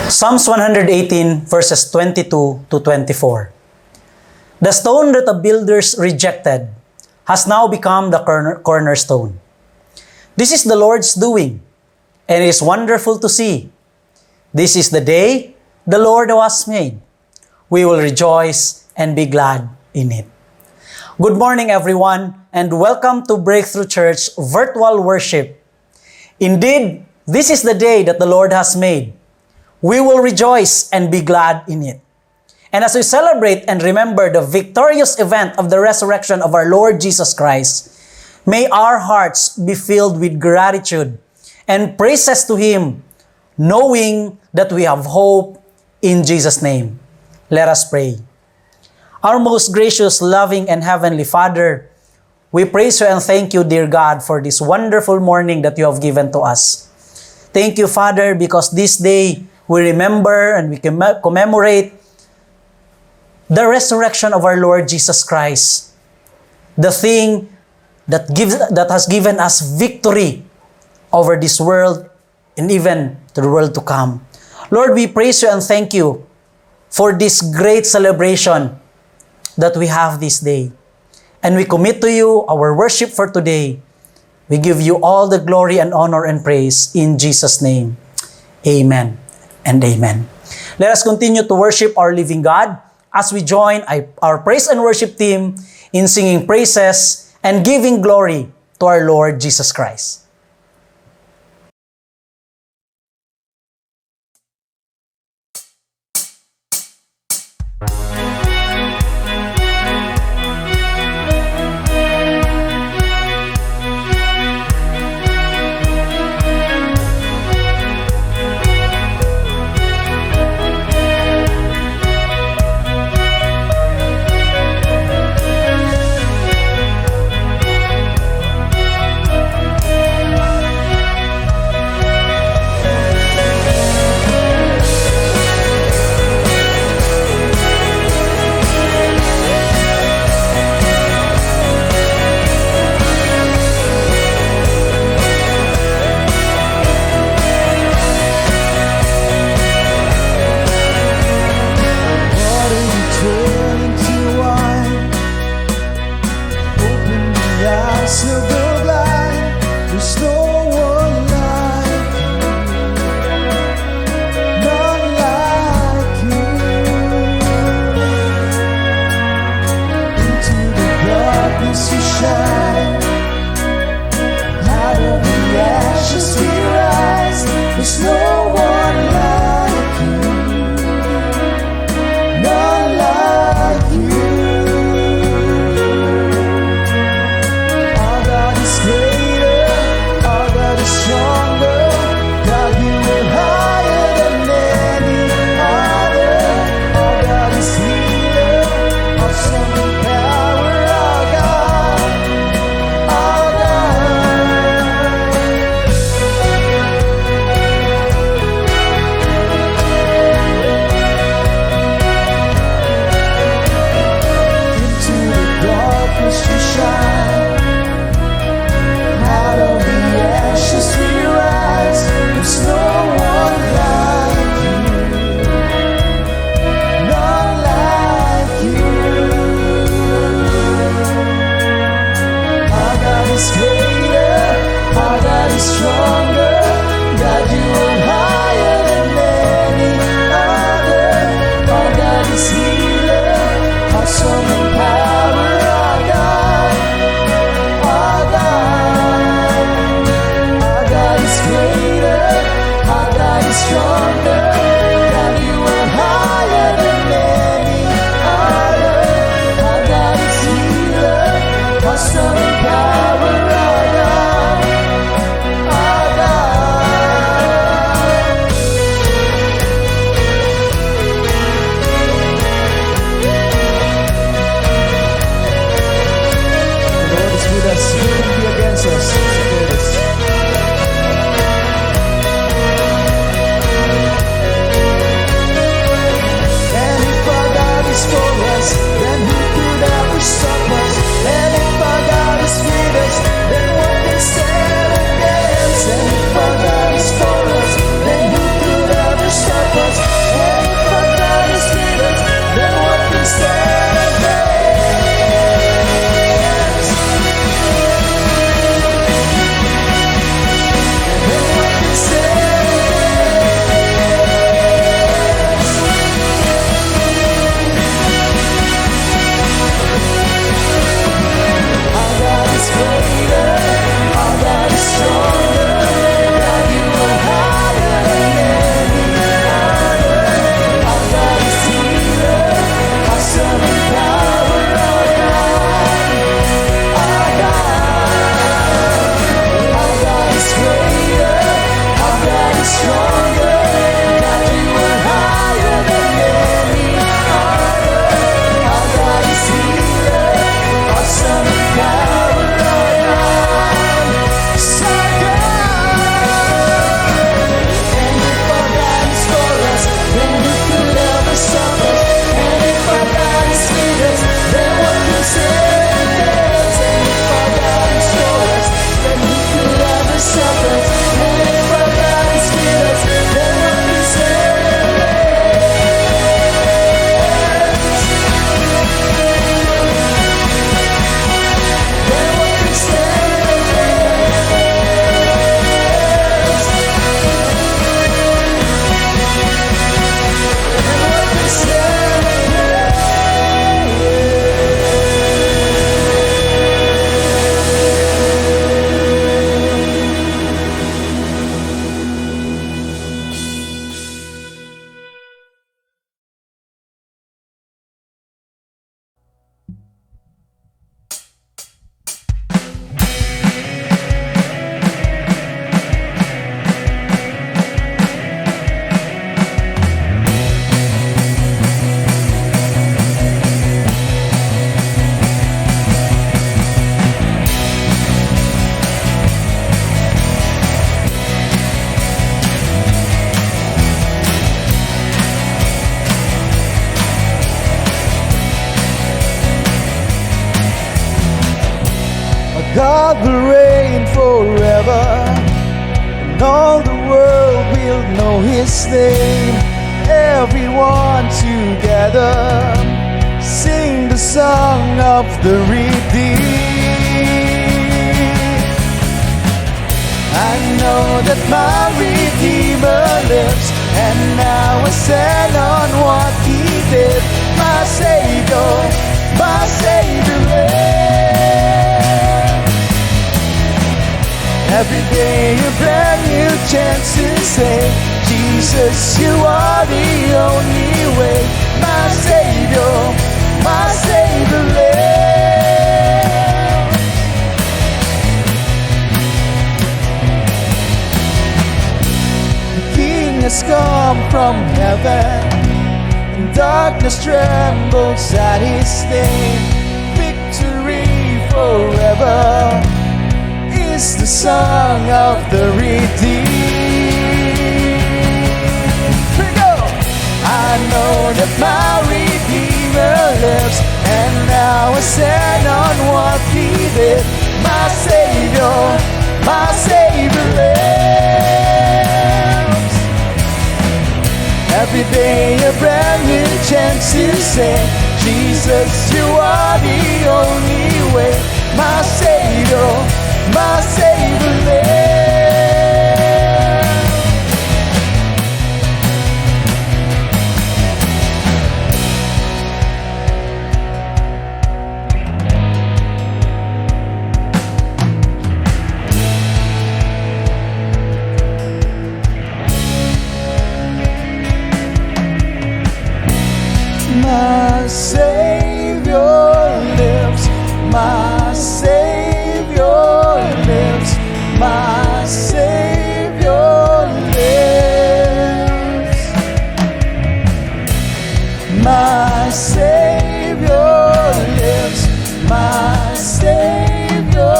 Psalms 118 verses 22 to 24. The stone that the builders rejected has now become the cornerstone. This is the Lord's doing, and it is wonderful to see. This is the day the Lord has made. We will rejoice and be glad in it. Good morning, everyone, and welcome to Breakthrough Church virtual worship. Indeed, this is the day that the Lord has made. We will rejoice and be glad in it. And as we celebrate and remember the victorious event of the resurrection of our Lord Jesus Christ, may our hearts be filled with gratitude and praises to Him, knowing that we have hope in Jesus' name. Let us pray. Our most gracious, loving, and heavenly Father, we praise You and thank You, dear God, for this wonderful morning that You have given to us. Thank You, Father, because this day we remember and we commemorate the resurrection of our Lord Jesus Christ, the thing that has given us victory over this world and even to the world to come. Lord, we praise You and thank You for this great celebration that we have this day. And we commit to You our worship for today. We give You all the glory and honor and praise in Jesus' name. Amen and amen. Let us continue to worship our living God as we join our praise and worship team in singing praises and giving glory to our Lord Jesus Christ. Awesome power of God. know His name. Everyone together, sing the song of the redeemed. I know that my Redeemer lives, and now I stand on what He did. My Savior lives. Every day a brand new chance to say, Jesus, you are the only way. My Savior lives. The King has come from heaven, and darkness trembles at His name. Victory forever is the song of the redeemed. I know that my Redeemer lives, and now I stand on what He did. My Savior lives. Every day a brand new chance to say, Jesus, you are the only way. My Savior lives. My Savior lives, my Savior lives, my Savior lives. My Savior lives, my Savior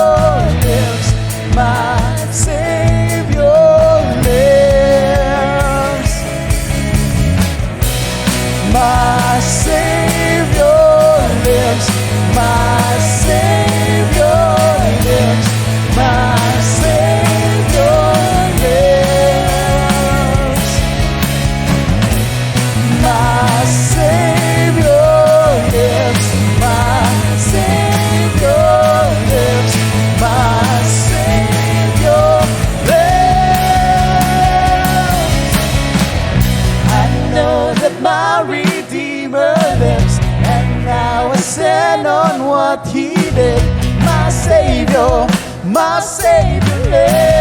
lives, my Savior lives. My Savior lives, my Savior lives, my Savior lives. My Savior lives, my Savior lives, my Savior lives. I know that my Redeemer lives, and now I stand on what He did. My Savior lives.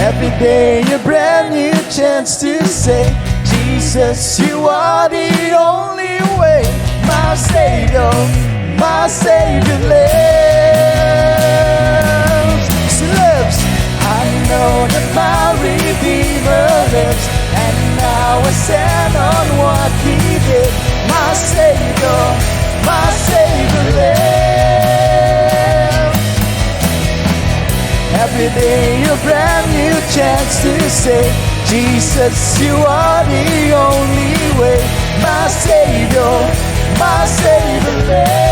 Every day a brand new chance to say, Jesus, you are the only way. My Savior lives. He lives. I know that my Redeemer lives, and now I stand on what He did. My Savior lives. Every day a brand new chance to say, Jesus, you are the only way. My Savior lives.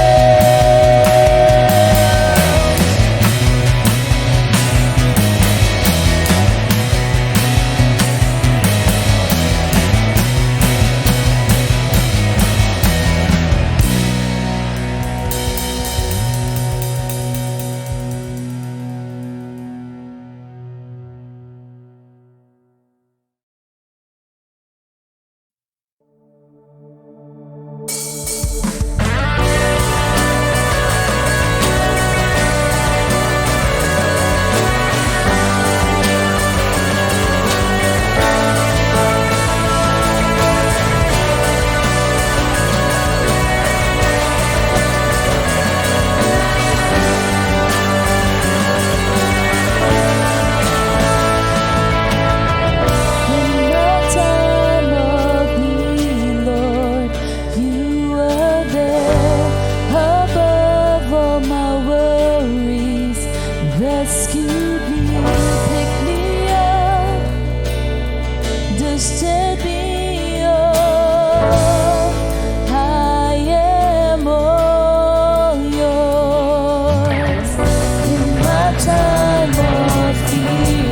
time of fear.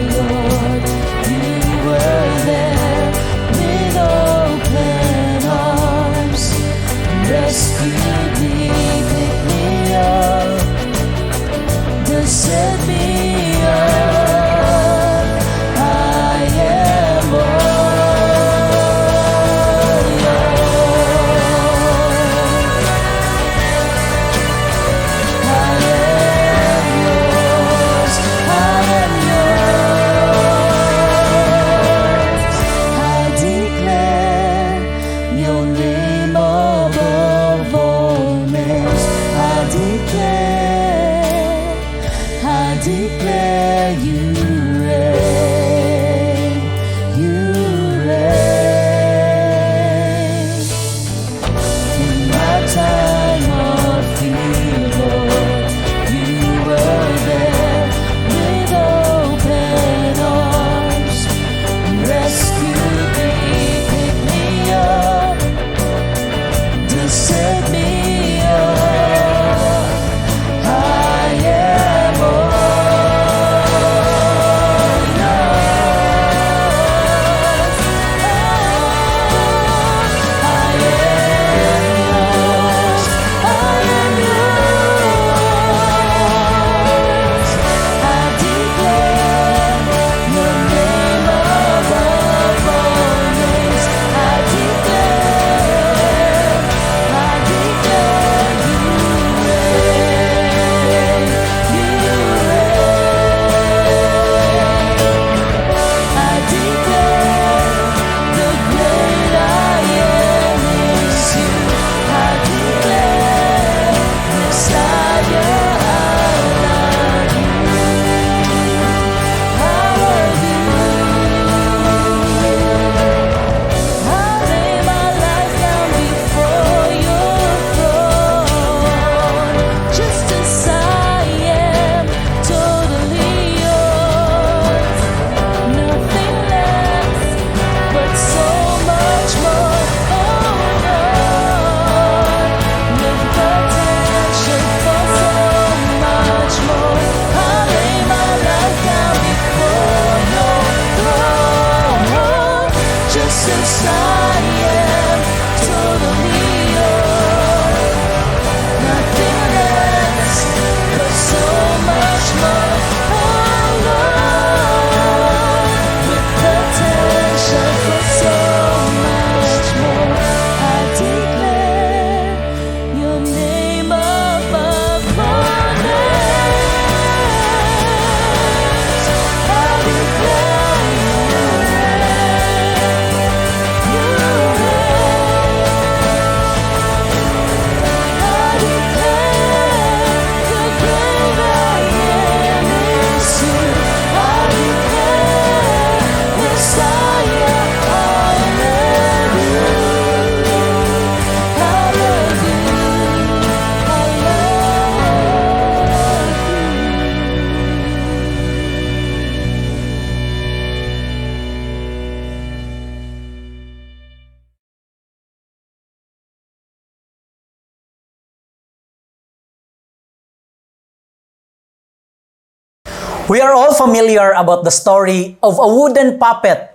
We are all familiar about the story of a wooden puppet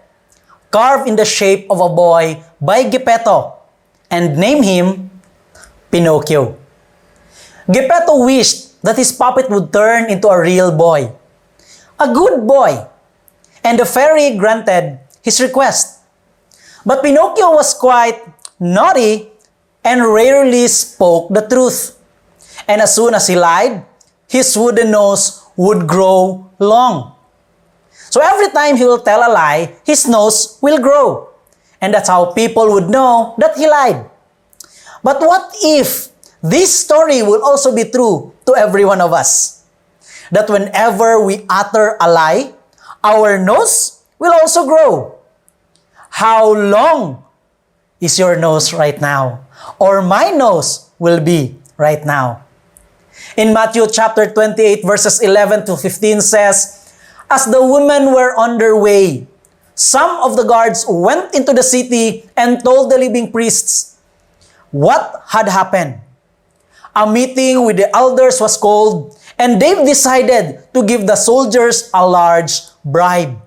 carved in the shape of a boy by Geppetto and named him Pinocchio. Geppetto wished that his puppet would turn into a real boy, a good boy, and the fairy granted his request. But Pinocchio was quite naughty and rarely spoke the truth. And as soon as he lied, his wooden nose would grow long. So every time he will tell a lie, his nose will grow. And that's how people would know that he lied. But what if this story will also be true to every one of us? That whenever we utter a lie, our nose will also grow. How long is your nose right now? Or my nose will be right now? In Matthew chapter 28 verses 11 to 15 says, as the women were on their way, some of the guards went into the city and told the living priests what had happened. A meeting with the elders was called, and they decided to give the soldiers a large bribe.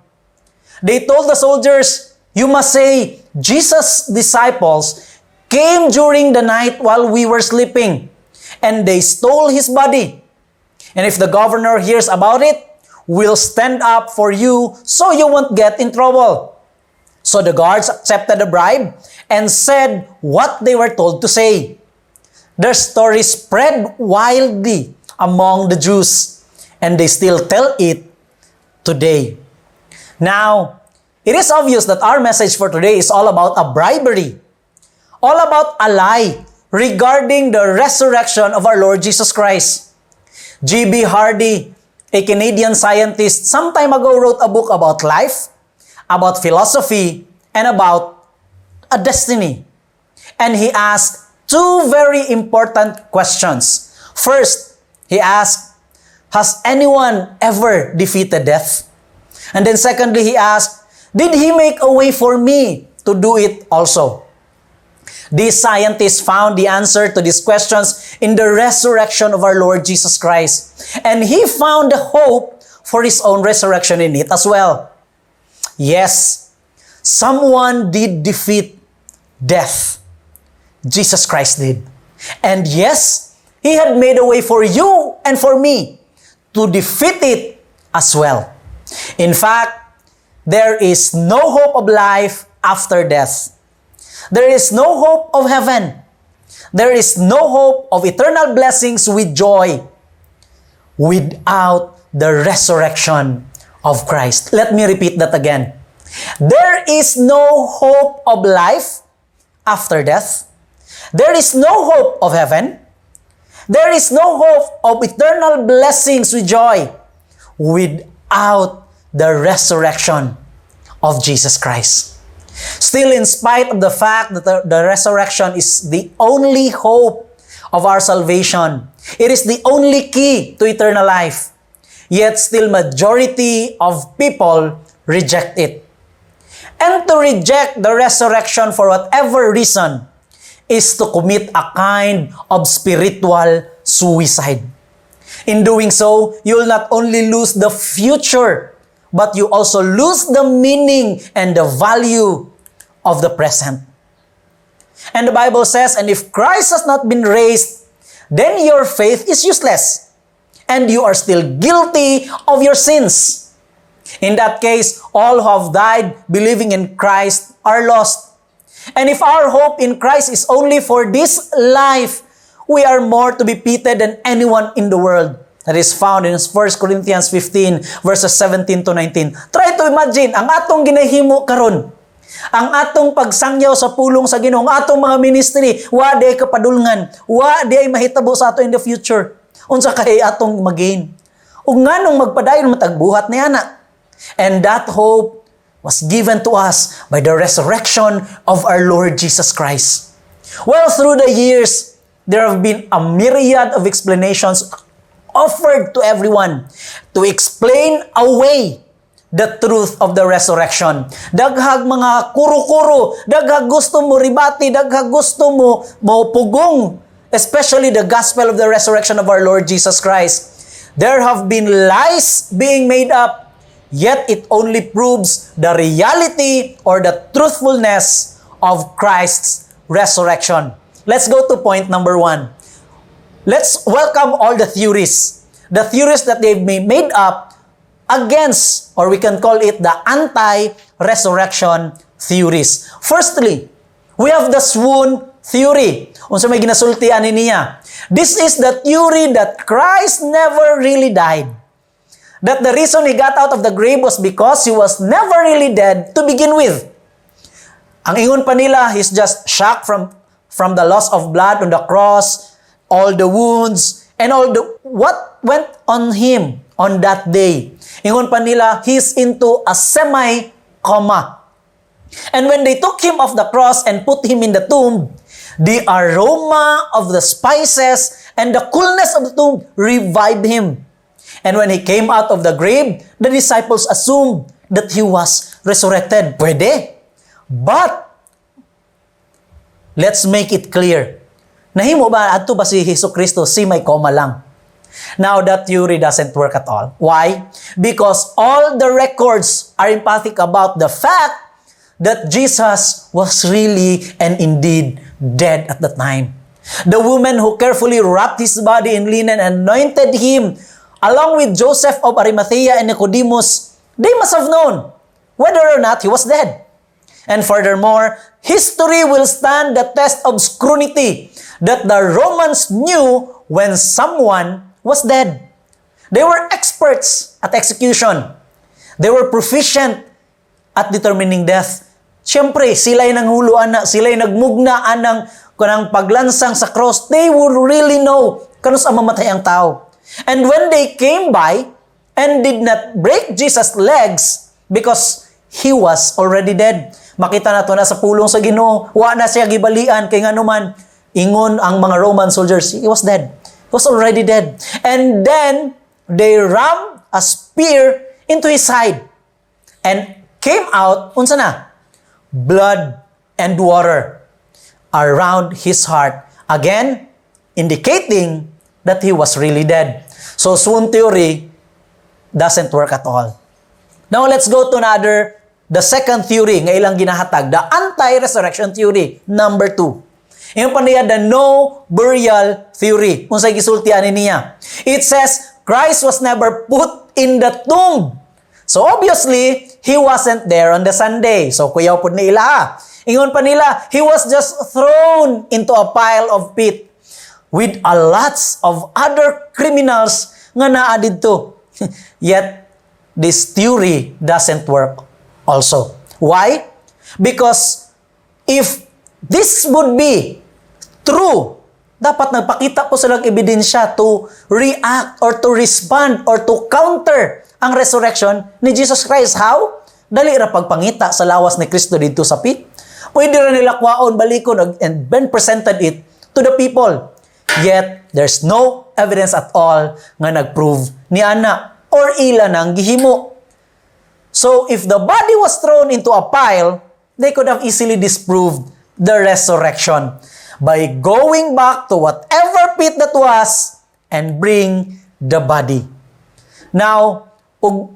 They told the soldiers, you must say, Jesus' disciples came during the night while we were sleeping, and they stole his body. And if the governor hears about it, we'll stand up for you so you won't get in trouble. So the guards accepted the bribe and said what they were told to say. Their story spread wildly among the Jews, and they still tell it today. Now, it is obvious that our message for today is all about a bribery, all about a lie regarding the resurrection of our Lord Jesus Christ. G.B. Hardy, a Canadian scientist, some time ago wrote a book about life, about philosophy, and about a destiny. And he asked two very important questions. First, he asked, has anyone ever defeated death? And then secondly, he asked, did he make a way for me to do it also? These scientists found the answer to these questions in the resurrection of our Lord Jesus Christ. And he found the hope for his own resurrection in it as well. Yes, someone did defeat death. Jesus Christ did. And yes, he had made a way for you and for me to defeat it as well. In fact, there is no hope of life after death. There is no hope of heaven. There is no hope of eternal blessings with joy without the resurrection of Christ. Let me repeat that again. There is no hope of life after death. There is no hope of heaven. There is no hope of eternal blessings with joy without the resurrection of Jesus Christ. Still, in spite of the fact that the resurrection is the only hope of our salvation, it is the only key to eternal life, yet still majority of people reject it. And to reject the resurrection for whatever reason is to commit a kind of spiritual suicide. In doing so, you will not only lose the future, but you also lose the meaning and the value of the present. And the Bible says, and if Christ has not been raised, then your faith is useless, and you are still guilty of your sins. In that case, all who have died believing in Christ are lost. And if our hope in Christ is only for this life, we are more to be pitied than anyone in the world. That is found in 1 Corinthians 15 verses 17 to 19. Try to imagine, ang atong ginahimo karon, ang atong pagsangyaw sa pulong sa Ginoo, ang atong mga ministry, wa di ay kapadulngan, wa di ay mahitabo sa ato in the future. Unsa kay atong magain? Ug nganong magpadayon matagbuhat ni ana? And that hope was given to us by the resurrection of our Lord Jesus Christ. Well, through the years, there have been a myriad of explanations offered to everyone to explain away the truth of the resurrection. Daghag mga kuro-kuro, daghag gusto mo ribati, daghag gusto mo pugong, especially the gospel of the resurrection of our Lord Jesus Christ. There have been lies being made up, yet it only proves the reality or the truthfulness of Christ's resurrection. Let's go to point number 1. Let's welcome all the theories. The theories that they've made up against, or we can call it the anti-resurrection theories. Firstly, we have the swoon theory. Unsa may ginasultian niya. This is the theory that Christ never really died. That the reason He got out of the grave was because He was never really dead to begin with. Ang ingon pa nila, He's just shocked from the loss of blood on the cross, all the wounds, and all the what went on Him on that day. Ingon pa nila, He's into a semi-coma. And when they took Him off the cross and put Him in the tomb, the aroma of the spices and the coolness of the tomb revived Him. And when He came out of the grave, the disciples assumed that He was resurrected. Pwede. But, let's make it clear. Nahimo ba, adto ba si Jesucristo, si may coma lang? Now, that theory doesn't work at all. Why? Because all the records are emphatic about the fact that Jesus was really and indeed dead at the time. The woman who carefully wrapped His body in linen and anointed Him, along with Joseph of Arimathea and Nicodemus, they must have known whether or not He was dead. And furthermore, history will stand the test of scrutiny that the Romans knew when someone was dead. They were experts at execution. They were proficient at determining death. Siyempre, sila'y nanghuluan na, sila'y nagmugnaan ng kanang paglansang sa cross. They would really know kanus ang mamatay ang tao. And when they came by and did not break Jesus' legs because He was already dead. Makita na to na sa pulong sa Ginoo, wa na siya gibalian kay nganuman ingon ang mga Roman soldiers, He was dead. He was already dead. And then they rammed a spear into His side and came out, unsa na? Blood and water around His heart. Again, indicating that He was really dead. So, swoon theory doesn't work at all. Now, let's go to the second theory nga ilang ginahatag, the anti-resurrection theory, number 2. Yung pa niya, the no burial theory. Kung sa'y gisultian niya. It says, Christ was never put in the tomb. So obviously, He wasn't there on the Sunday. So kuyaw po nila. Ingon pa nila, He was just thrown into a pile of pit with a lots of other criminals nga naa didto. Yet, this theory doesn't work also. Why? Because if this would be true, dapat nagpakita po silang ebidensya to react or to respond or to counter ang resurrection ni Jesus Christ. How? Dali ra pagpangita sa lawas ni Kristo dito sa pit. Pwede ra nila kwaon, balikon, and then presented it to the people. Yet, there's no evidence at all nga nagprove ni ana or ila nang gihimo. So, if the body was thrown into a pile, they could have easily disproved the resurrection by going back to whatever pit that was and bring the body. Now, ug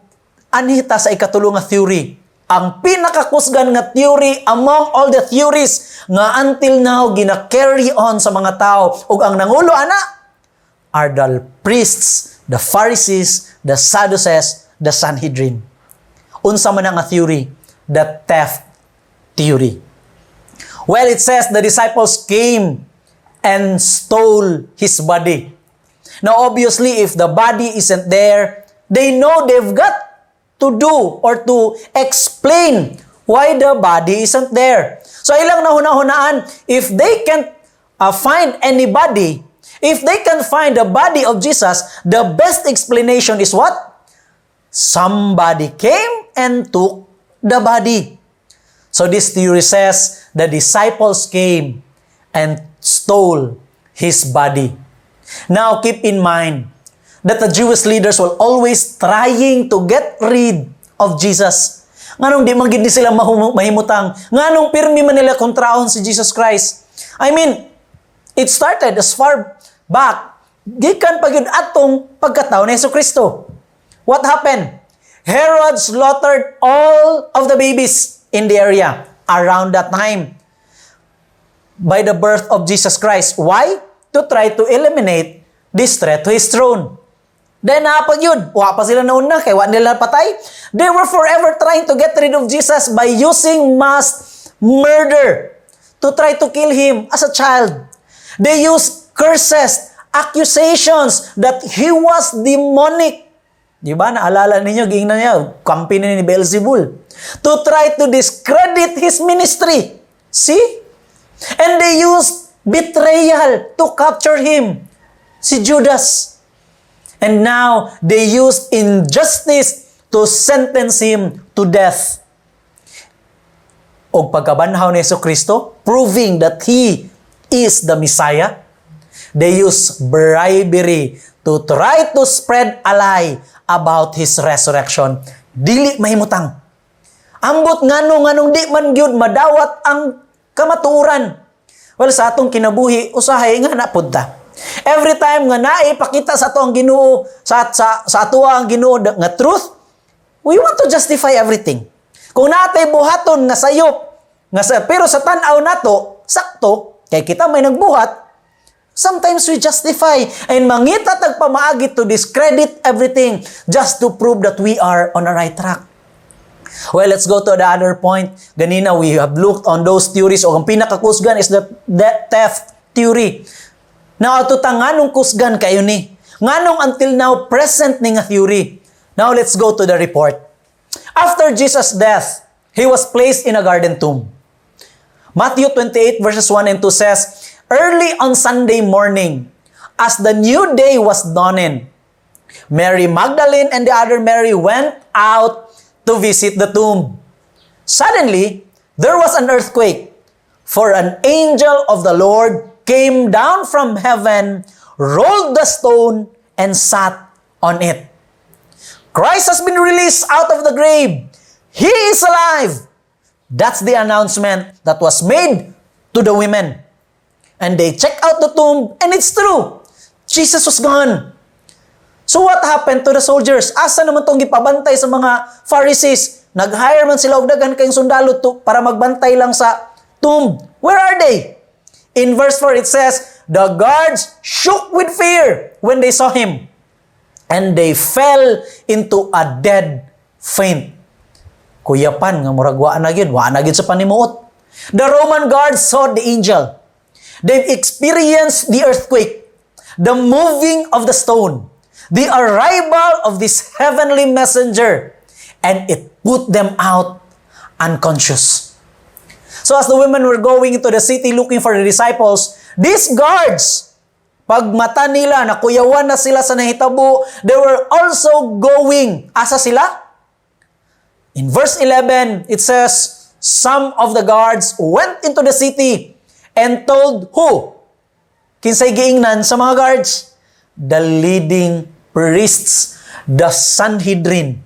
anita sa ikatulong nga theory, ang pinakakusgan nga theory among all the theories nga until now gina-carry on sa mga tao ug ang nangulo ana are the priests, the Pharisees, the Sadducees, the Sanhedrin. Unsa man nga theory? The theft theory. Well, it says the disciples came and stole His body. Now, obviously, if the body isn't there, they know they've got to do or to explain why the body isn't there. So, ilang nahuna-hunaan, if they can't find anybody, if they can find the body of Jesus, the best explanation is what? Somebody came and took the body. So this theory says the disciples came and stole His body. Now keep in mind that the Jewish leaders were always trying to get rid of Jesus. Nganong di magid ni sila mahimutang? Nganong pirmi man nila kontraon si Jesus Christ? I mean, it started as far back gikan pagyud atong pagkatao ni Jesucristo. What happened? Herod slaughtered all of the babies in the area around that time by the birth of Jesus Christ. Why? To try to eliminate this threat to his throne. Then napag yun, wa pa sila nauna, kaya wa nila patay. They were forever trying to get rid of Jesus by using mass murder to try to kill him as a child. They used curses, accusations that he was demonic. Di ba? Naalala ninyo, gingnan niya, kampi ni Beelzebul. To try to discredit his ministry. See? And they used betrayal to capture him. Si Judas. And now, they used injustice to sentence him to death. O pagkabanhaw ni Jesucristo, proving that He is the Messiah, they use bribery to try to spread a lie about His resurrection. Dili mahimutang. Ambot nganong di man gyud madawat ang kamatuoran. Well, sa atong kinabuhi, usahay nga na punta. Every time nga naipakita sa ato ang Ginoo, sa ato ang Ginoo nga truth, we want to justify everything. Kung natay buhaton nga sayop, pero sa tanaw nato, sakto, kay kita may nagbuhat, sometimes we justify and mangita tagpamaagi to discredit everything just to prove that we are on the right track. Well, let's go to the other point. Ganina, we have looked on those theories. O ang pinakakusgan is the theft theory. Now, ato nganong kusgan kayo ni? Nganong until now present ni nga theory? Now, let's go to the report. After Jesus' death, He was placed in a garden tomb. Matthew 28 verses 1 and 2 says, early on Sunday morning, as the new day was dawning, Mary Magdalene and the other Mary went out to visit the tomb. Suddenly, there was an earthquake, for an angel of the Lord came down from heaven, rolled the stone, and sat on it. Christ has been released out of the grave. He is alive. That's the announcement that was made to the women. And they check out the tomb, and it's true. Jesus was gone. So what happened to the soldiers? Asa naman itong gipabantay sa mga Pharisees? Nag-hire man sila og daghan kayong sundalo para magbantay lang sa tomb. Where are they? In verse 4 it says, the guards shook with fear when they saw him, and they fell into a dead faint. Kuyapan nga murag wa na gyud sa panimuot. The Roman guards saw the angel. They've experienced the earthquake, the moving of the stone, the arrival of this heavenly messenger, and it put them out unconscious. So as the women were going into the city looking for the disciples, these guards, pag mata nila, nakuyawan na sila sa nahitabo, they were also going. Asa sila? In verse 11, it says, some of the guards went into the city and told who? Kinsay giingnan sa mga guards? The leading priests, the Sanhedrin.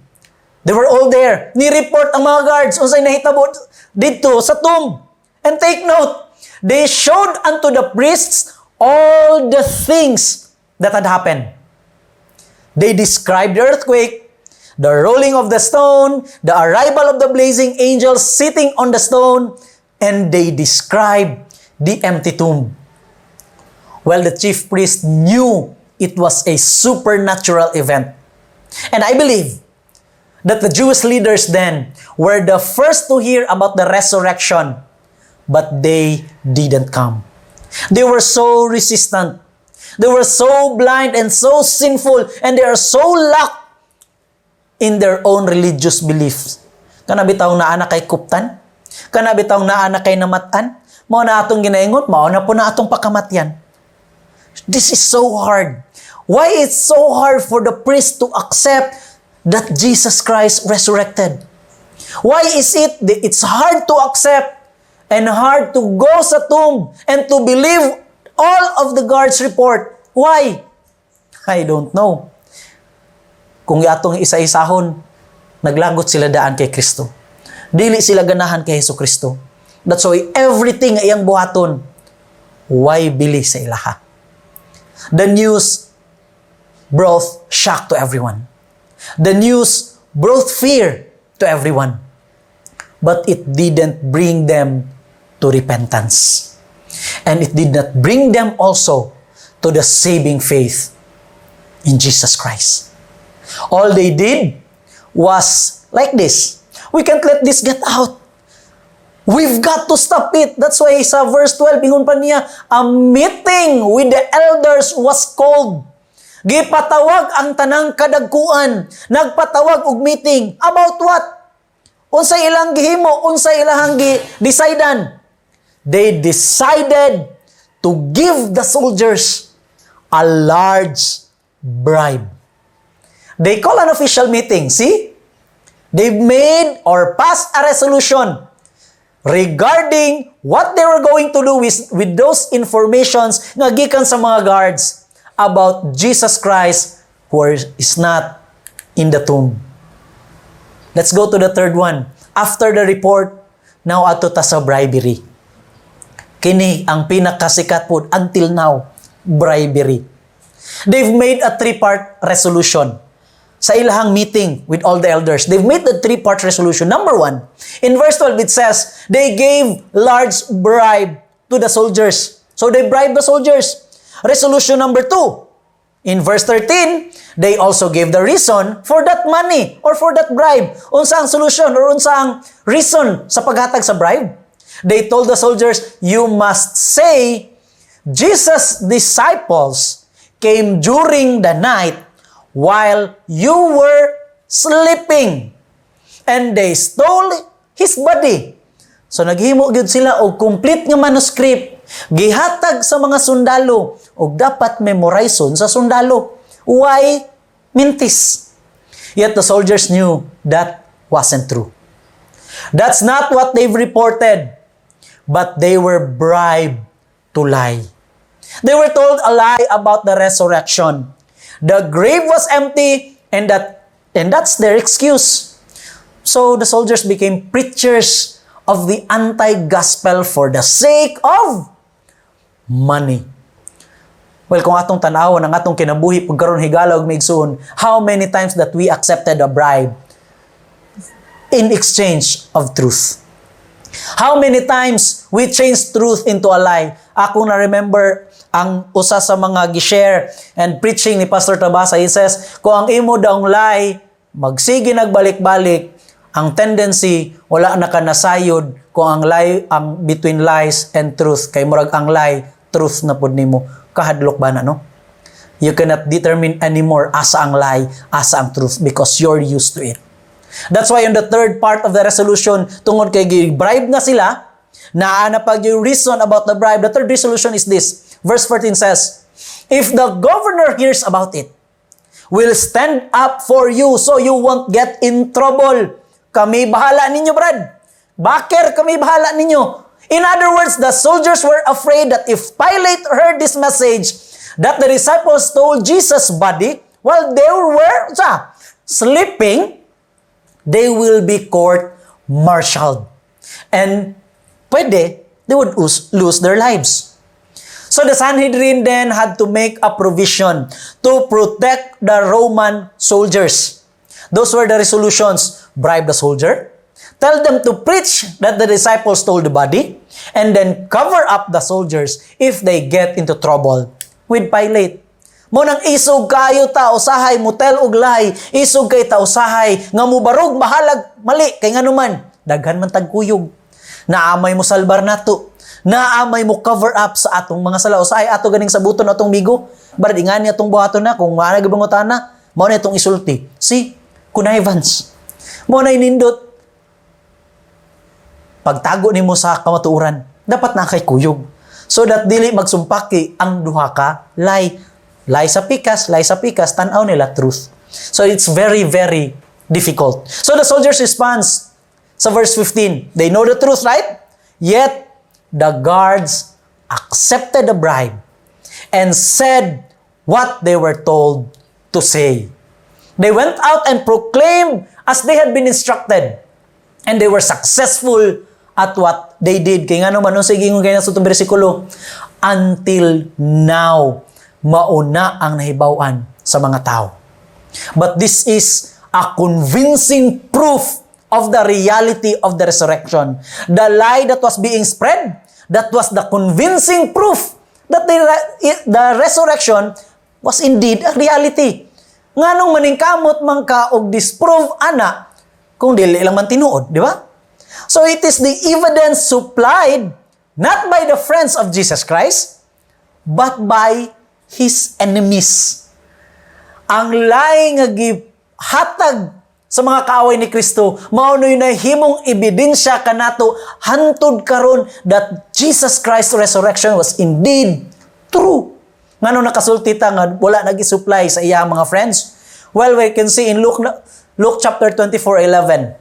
They were all there. Ni-report ang mga guards unsay nahitabo dito sa tomb. And take note, they showed unto the priests all the things that had happened. They described the earthquake, the rolling of the stone, the arrival of the blazing angels sitting on the stone, and they described the empty tomb. Well, the chief priest knew it was a supernatural event. And I believe that the Jewish leaders then were the first to hear about the resurrection, but they didn't come. They were so resistant. They were so blind and so sinful, and they are so locked in their own religious beliefs. Kana bitaw naa na kay kuptan? Kana bitaw naa na kay namatan? Mao na atong ginaingon, mao na po na atong pakamatyan. This is so hard. Why it's so hard for the priest to accept that Jesus Christ resurrected? Why is it's hard to accept and hard to go sa tomb and to believe all of the guards' report? Why? I don't know. Kung atong isa-isahon, naglagot sila daan kay Kristo. Dili sila ganahan kay Hesus Kristo. That's why everything ay ang buhaton, why bili sa ilaha? The news brought shock to everyone. The news brought fear to everyone. But it didn't bring them to repentance. And it did not bring them also to the saving faith in Jesus Christ. All they did was like this. We can't let this get out. We've got to stop it. That's why sa verse 12, ingon pa niya, a meeting with the elders was called. Gipatawag ang tanang kadagkuan. Nagpatawag og meeting. About what? Unsay ilang gihimo, unsay ilang decidan. They decided to give the soldiers a large bribe. They call an official meeting. See? They've made or passed a resolution regarding what they were going to do with those informations nga gikan sa mga guards about Jesus Christ who is not in the tomb. Let's go to the third one. After the report, now ato ta sa bribery. Kini ang pinakasikat po until now, bribery. They've made a three-part resolution sa ilahang meeting with all the elders. They've made the three-part resolution. Number 1, in verse 12 it says, they gave large bribe to the soldiers. So they bribed the soldiers. Resolution number 2, in verse 13, they also gave the reason for that money or for that bribe. Unsa ang solution or unsa ang reason sa paghatag sa bribe? They told the soldiers, you must say, Jesus' disciples came during the night while you were sleeping, and they stole his body. So naghimo gyud sila og complete nga manuscript, gihatag sa mga sundalo og dapat memorizeon sa sundalo. Why? Mintis. Yet the soldiers knew that wasn't true. That's not what they've reported, but they were bribed to lie. They were told a lie about the resurrection. The grave was empty, and that's their excuse. So the soldiers became preachers of the anti-gospel for the sake of money. Well, kung atong tanawon ang atong kinabuhi pagkaron higala og miigsoon, how many times that we accepted a bribe in exchange of truth? How many times we changed truth into a lie? Ako na remember ang usa sa mga gi-share and preaching ni Pastor Tabasa. He says, kung ang imo daong lie, magsige nagbalik-balik, ang tendency, wala na ka nasayod kung ang lie, ang between lies and truth. Kay murag ang lie, truth na pod nimo. Kahadlok ba na, no? You cannot determine anymore asa ang lie, asa ang truth because you're used to it. That's why in the third part of the resolution, tungod kay bribe na sila, naa na pag yung reason about the bribe, the third resolution is this. Verse 14 says, if the governor hears about it, we'll stand up for you so you won't get in trouble. Kami bahala ninyo, Brad. Baker, kami bahala ninyo. In other words, the soldiers were afraid that if Pilate heard this message, that the disciples stole Jesus' body while they were sleeping, they will be court-martialed. And they would lose their lives. So the Sanhedrin then had to make a provision to protect the Roman soldiers. Those were the resolutions. Bribe the soldier, tell them to preach that the disciples stole the body, and then cover up the soldiers if they get into trouble with Pilate. Mo nang isog kayo ta usahay motel og lay, isog kay ta usahay nga mubarog mahalag mali kay nganuman daghan man tag kuyog. Naamay mo salbar nato. Naamay mo cover up sa atong mga sala usahay ato ganing sabuton atong migo. Barad ingani atong buhaton na kung ana gibangutana, mao na itong isulti. Si connivance. Mo na inindot pagtago nimo sa kamatuoran, dapat na kay kuyog. So that dili magsumpaki ang duha ka lie. Lie sa pikas, tanaw nila truth. So it's very, very difficult. So the soldiers' response sa verse 15, they know the truth, right? Yet, the guards accepted the bribe and said what they were told to say. They went out and proclaimed as they had been instructed. And they were successful at what they did. Kaya nga naman, sige nga kaya sa itong bersikulo, until now, mauna ang nahibawan sa mga tao. But this is a convincing proof of the reality of the resurrection. The lie that was being spread, that was the convincing proof that the resurrection was indeed a reality. Nganong maningkamot man ka og disprove ana kung dili lang man tinuod, di ba? So it is the evidence supplied not by the friends of Jesus Christ, but by His enemies. Ang lie nga gihatag sa mga kaaway ni Kristo, mao noy nahimong ebidensya kanato hantud karon that Jesus Christ's resurrection was indeed true. Ngano nakasulti ta nga wala nagi-supply sa iyang mga friends? Well, we can see in Luke chapter 24:11.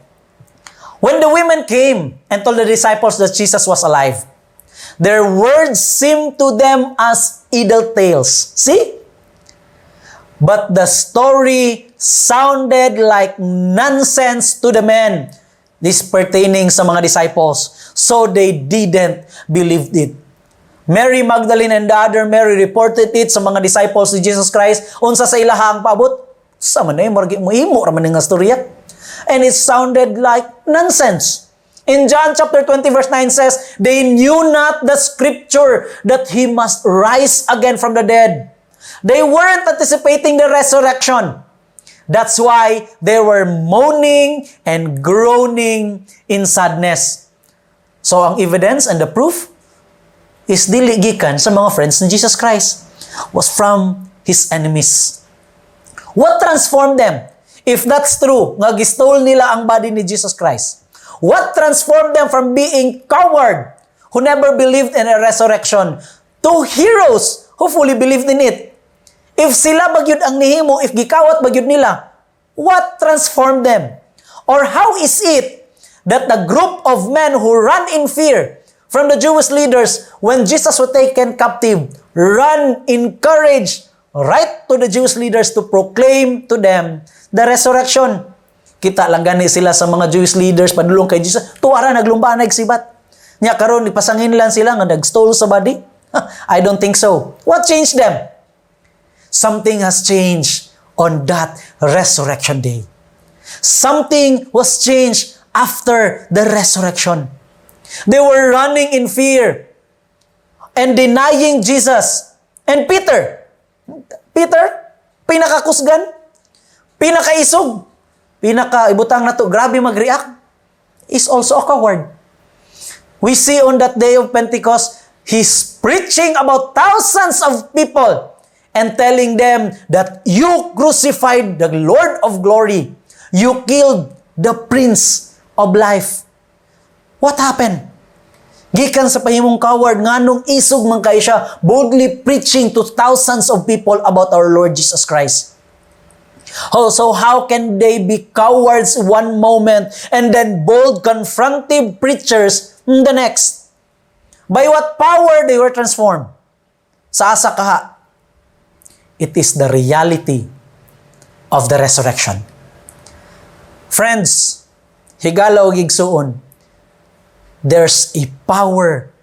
When the women came and told the disciples that Jesus was alive, their words seemed to them as idle tales. See? But the story sounded like nonsense to the men. This pertaining sa mga disciples. So they didn't believe it. Mary Magdalene and the other Mary reported it sa mga disciples ni Jesus Christ. Unsa sa ilahang paabot? Sa man muhimo raman nga storya. And it sounded like nonsense. In John chapter 20 verse 9 says, they knew not the scripture that He must rise again from the dead. They weren't anticipating the resurrection. That's why they were moaning and groaning in sadness. So ang evidence and the proof is dili gikan sa mga friends ni Jesus Christ, was from His enemies. What transformed them? If that's true, nga gistole nila ang body ni Jesus Christ. What transformed them from being coward who never believed in a resurrection to heroes who fully believed in it? If sila bagyod ang nihimo, if gikawat bagyod nila, what transformed them? Or how is it that the group of men who ran in fear from the Jewish leaders when Jesus was taken captive, ran in courage right to the Jewish leaders to proclaim to them the resurrection? Kita lang gani sila sa mga Jewish leaders padulong kay Jesus, tuwara naglumba nagsibat. Nya karon ipasangin lang sila nga nagstole sa body? I don't think so. What changed them? Something has changed on that resurrection day. Something was changed after the resurrection. They were running in fear and denying Jesus. And Peter, pinakakusgan, pinakaisog, pinakaibutang na to, grabe mag-react, is also a coward. We see on that day of Pentecost, He's preaching about thousands of people and telling them that you crucified the Lord of glory. You killed the Prince of life. What happened? Gikan sa pahimong coward, nganong isog man kay siya, boldly preaching to thousands of people about our Lord Jesus Christ. Oh, so how can they be cowards one moment and then bold, confrontive preachers in the next? By what power they were transformed? Sa asa kaha? It is the reality of the resurrection. Friends, higala og igsuon, there's a power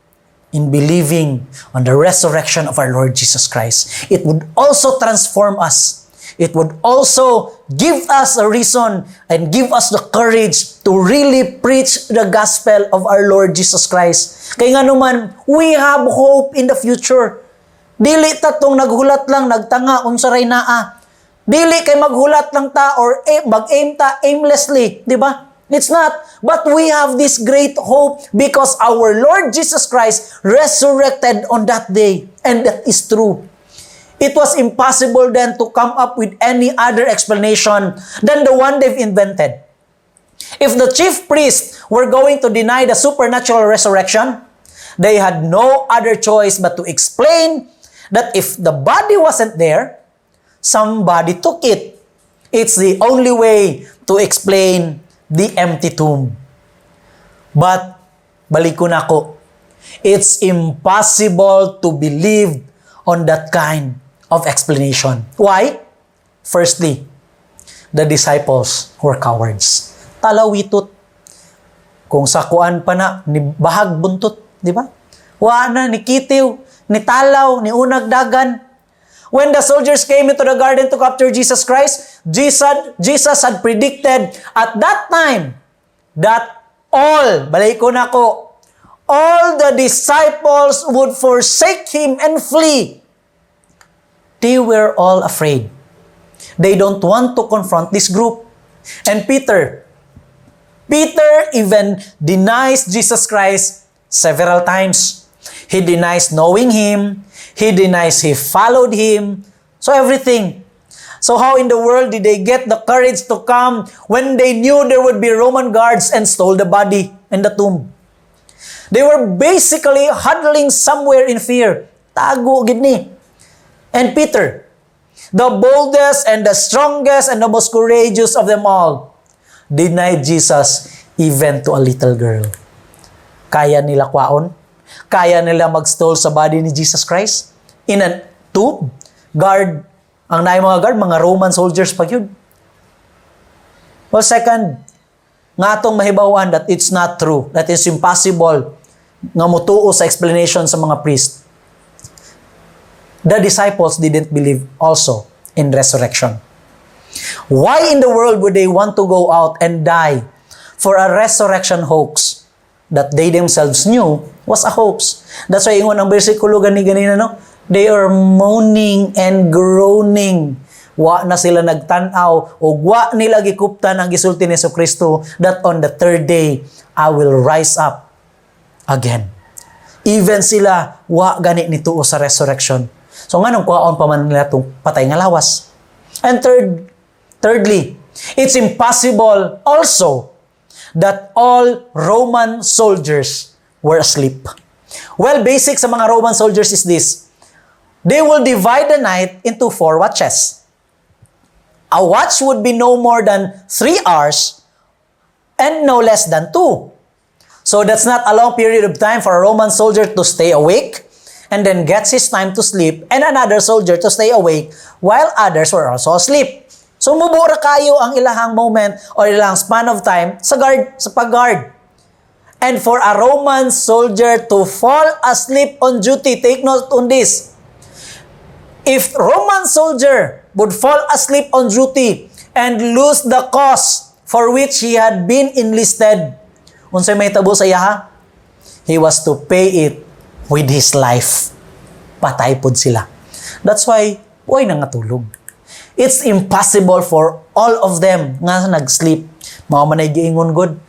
in believing on the resurrection of our Lord Jesus Christ. It would also transform us. It would also give us a reason and give us the courage to really preach the gospel of our Lord Jesus Christ. Kaya nga naman, we have hope in the future. Dili ta tong naghulat lang, nagtanga, unsaray naa. Dili kay maghulat lang ta or mag-aim ta aimlessly, di ba? It's not. But we have this great hope because our Lord Jesus Christ resurrected on that day. And that is true. It was impossible then to come up with any other explanation than the one they've invented. If the chief priests were going to deny the supernatural resurrection, they had no other choice but to explain that if the body wasn't there, somebody took it. It's the only way to explain the empty tomb. But, balik ko na ko, it's impossible to believe on that kind of explanation. Why? Firstly, the disciples were cowards. Talawitot. Kung sakuan pa na, ni bahag buntot, di ba? Wa na, ni kitiw, ni talaw, ni unag dagan. When the soldiers came into the garden to capture Jesus Christ, Jesus had predicted at that time that all the disciples would forsake Him and flee. They were all afraid. They don't want to confront this group. And Peter even denies Jesus Christ several times. He denies knowing Him. He denies he followed Him. So everything. So how in the world did they get the courage to come when they knew there would be Roman guards and stole the body in the tomb? They were basically huddling somewhere in fear. Tago gid ni. And Peter, the boldest and the strongest and the most courageous of them all, denied Jesus even to a little girl. Kaya nila kwaon? Kaya nila mag-stole sa body ni Jesus Christ? In a tomb? Guard, ang naay mga guard, mga Roman soldiers pa yun. Well, second, nga atong mahibawan that it's not true, that it's impossible nga mutuo sa explanation sa mga priest. The disciples didn't believe also in resurrection. Why in the world would they want to go out and die for a resurrection hoax that they themselves knew was a hoax? That's why ingon ang bersikulo ganina, no? They are moaning and groaning. Wa na sila nagtanaw o wa nila gikuptan ang gisulti ni Jesucristo that on the third day, I will rise up again. Even sila, wa gani nituo sa resurrection. So nga nung kuhaon pa man nila itong patay nga lawas. And thirdly, it's impossible also that all Roman soldiers were asleep. Well, basic sa mga Roman soldiers is this. They will divide the night into 4 watches. A watch would be no more than 3 hours and no less than 2. So that's not a long period of time for a Roman soldier to stay awake and then gets his time to sleep and another soldier to stay awake while others were also asleep. So mubura kayo ang ilahang moment or ilahang span of time sa pag-guard. And for a Roman soldier to fall asleep on duty, take note on this. If Roman soldier would fall asleep on duty and lose the cause for which he had been enlisted, unsay may tabo sa iya? He was to pay it with his life. Patay pod sila. That's why, uy nangatulog. It's impossible for all of them nga nag-sleep. Mga manay giingon good.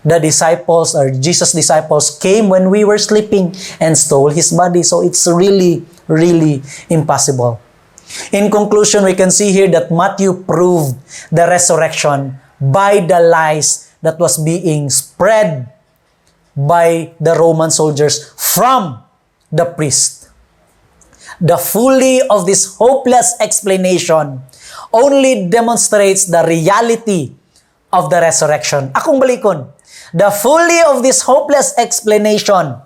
The disciples or Jesus' disciples came when we were sleeping and stole His body. So it's really, really impossible. In conclusion, we can see here that Matthew proved the resurrection by the lies that was being spread by the Roman soldiers from the priest. The folly of this hopeless explanation only demonstrates the reality of the resurrection. Akong balikon, the folly of this hopeless explanation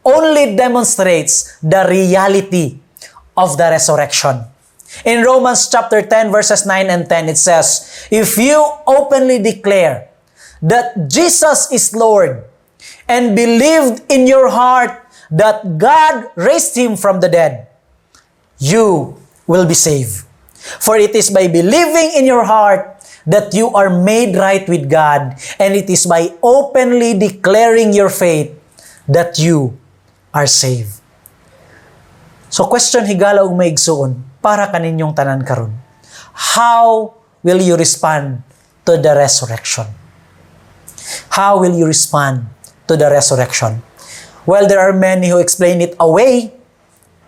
only demonstrates the reality of the resurrection. In Romans chapter 10 verses 9 and 10, it says, if you openly declare that Jesus is Lord and believed in your heart that God raised Him from the dead, you will be saved. For it is by believing in your heart that you are made right with God, and it is by openly declaring your faith that you are saved. So question higala og maigsuon para kaninyong tanan karon. How will you respond to the resurrection? How will you respond to the resurrection? Well, there are many who explain it away,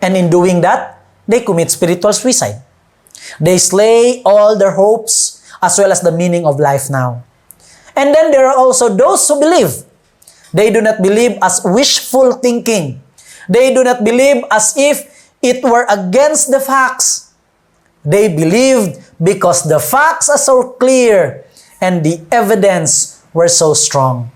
and in doing that, they commit spiritual suicide. They slay all their hopes as well as the meaning of life now. And then there are also those who believe. They do not believe as wishful thinking. They do not believe as if it were against the facts. They believed because the facts are so clear and the evidence were so strong.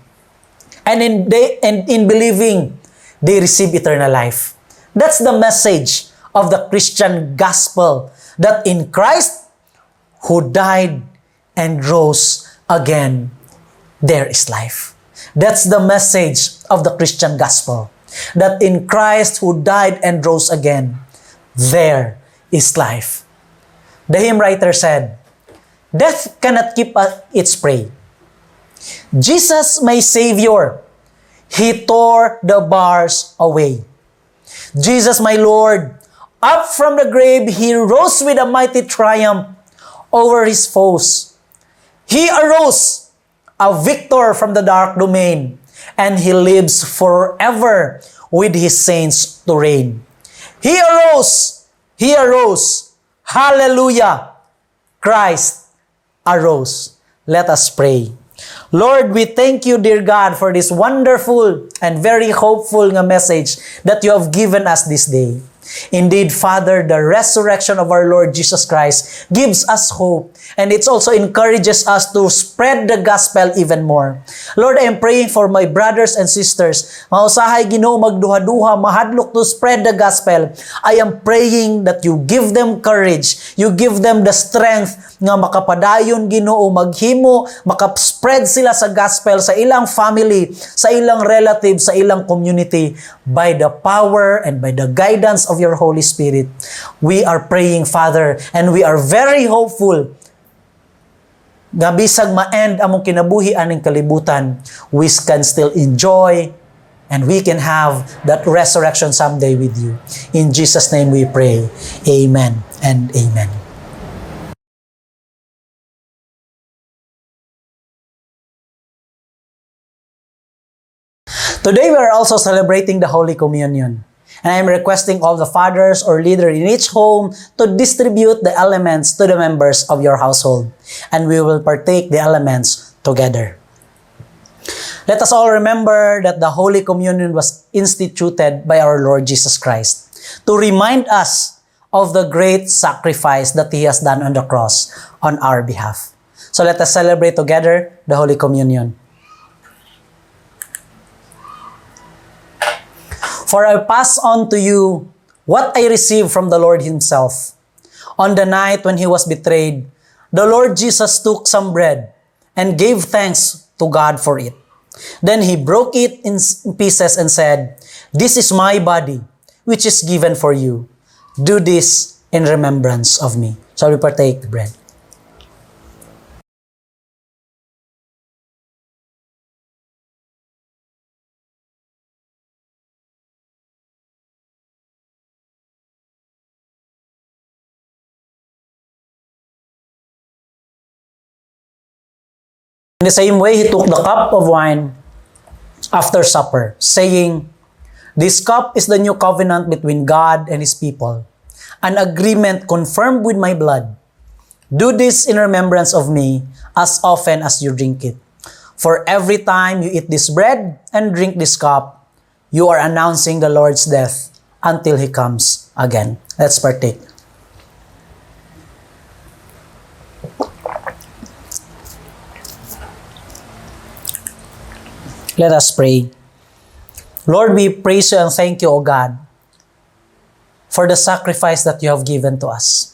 And in believing, they receive eternal life. That's the message of the Christian gospel, that in Christ, who died and rose again, there is life. That's the message of the Christian gospel, that in Christ, who died and rose again, there is life. The hymn writer said, "Death cannot keep its prey. Jesus, my Savior, He tore the bars away. Jesus, my Lord, up from the grave, He rose with a mighty triumph over His foes. He arose, a victor from the dark domain, and He lives forever with His saints to reign. He arose, hallelujah, Christ arose." Let us pray. Lord, we thank you, dear God, for this wonderful and very hopeful message that you have given us this day. Indeed, Father, the resurrection of our Lord Jesus Christ gives us hope, and it also encourages us to spread the gospel even more. Lord, I am praying for my brothers and sisters. Mausahay Ginoo magduha-duha, mahadlok to spread the gospel. I am praying that you give them courage, you give them the strength nga makapadayon Ginoo maghimo, makaspread sila sa gospel sa ilang family, sa ilang relatives, sa ilang community by the power and by the guidance of your Holy Spirit. We are praying, Father, and we are very hopeful nga bisag ma-end among kinabuhi aning kalibutan, we can still enjoy and we can have that resurrection someday with you. In Jesus' name we pray. Amen and amen. Today we are also celebrating the Holy Communion. And I am requesting all the fathers or leaders in each home to distribute the elements to the members of your household. And we will partake the elements together. Let us all remember that the Holy Communion was instituted by our Lord Jesus Christ to remind us of the great sacrifice that He has done on the cross on our behalf. So let us celebrate together the Holy Communion. For I pass on to you what I received from the Lord Himself. On the night when He was betrayed, the Lord Jesus took some bread and gave thanks to God for it. Then He broke it in pieces and said, "This is my body, which is given for you. Do this in remembrance of me." Shall we partake the bread? In the same way, He took the cup of wine after supper, saying, "This cup is the new covenant between God and His people, an agreement confirmed with my blood. Do this in remembrance of me as often as you drink it. For every time you eat this bread and drink this cup, you are announcing the Lord's death until He comes again." Let's partake. Let us pray. Lord, we praise you and thank you, O God, for the sacrifice that you have given to us.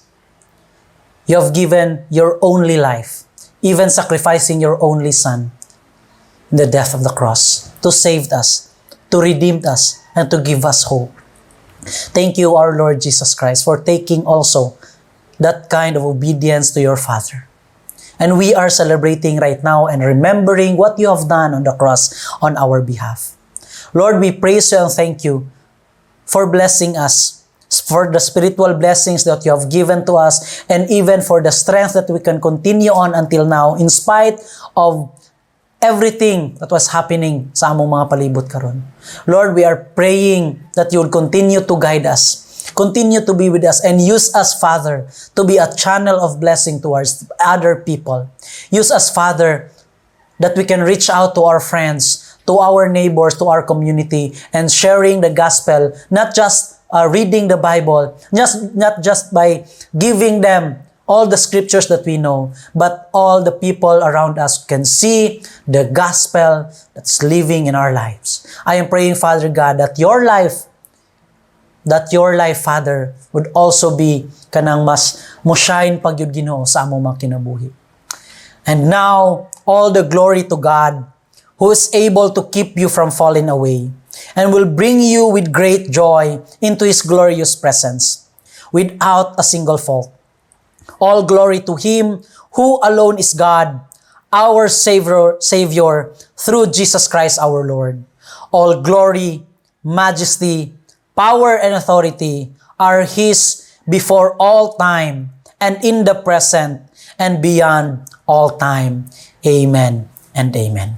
You have given your only life, even sacrificing your only Son in the death of the cross to save us, to redeem us, and to give us hope. Thank you, our Lord Jesus Christ, for taking also that kind of obedience to your Father. And we are celebrating right now and remembering what you have done on the cross on our behalf. Lord, we praise you and thank you for blessing us, for the spiritual blessings that you have given to us, and even for the strength that we can continue on until now in spite of everything that was happening sa among mga palibot karon. Lord, we are praying that you will continue to guide us, continue to be with us, and use us, Father, to be a channel of blessing towards other people. Use us, Father, that we can reach out to our friends, to our neighbors, to our community, and sharing the gospel, not just reading the Bible, not just by giving them all the scriptures that we know, but all the people around us can see the gospel that's living in our lives. I am praying, Father God, that your life, Father, would also be kanang mas mo shine pag yun Ginoo sa among mga kinabuhi. And now, all the glory to God, who is able to keep you from falling away, and will bring you with great joy into His glorious presence. without a single fault. All glory to Him who alone is God, our Savior, through Jesus Christ our Lord. All glory, majesty, power, and authority are His before all time and in the present and beyond all time. Amen and amen.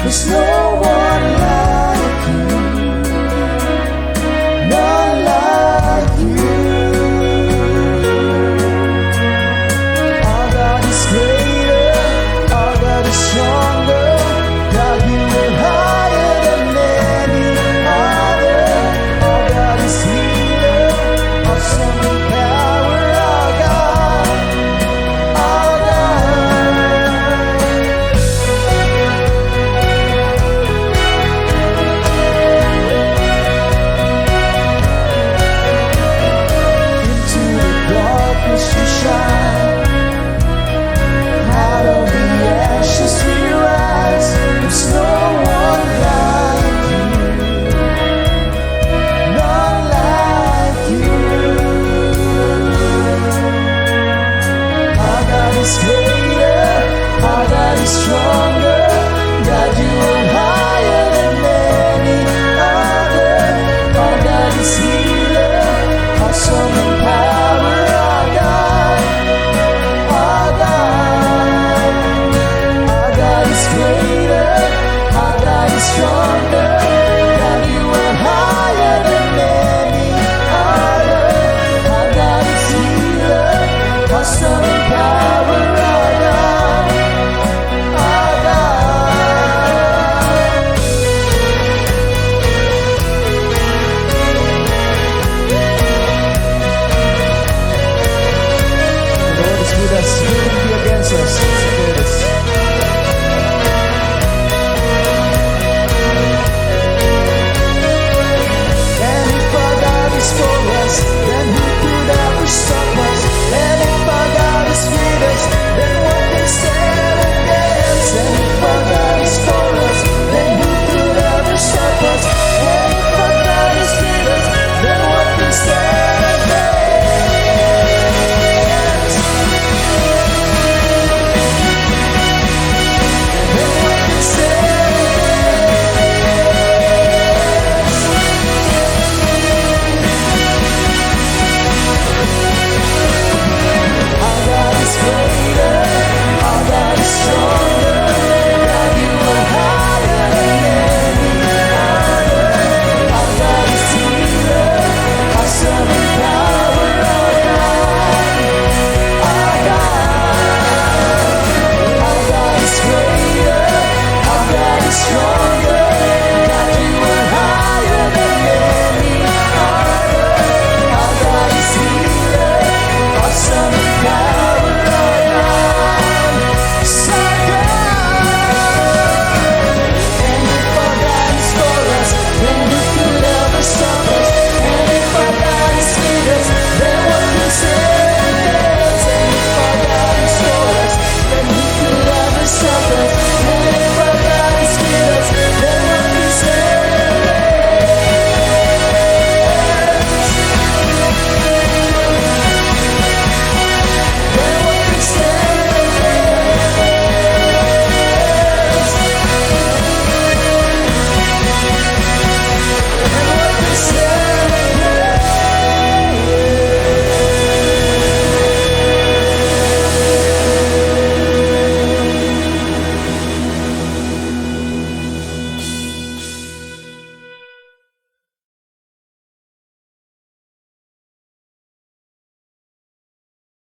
There's no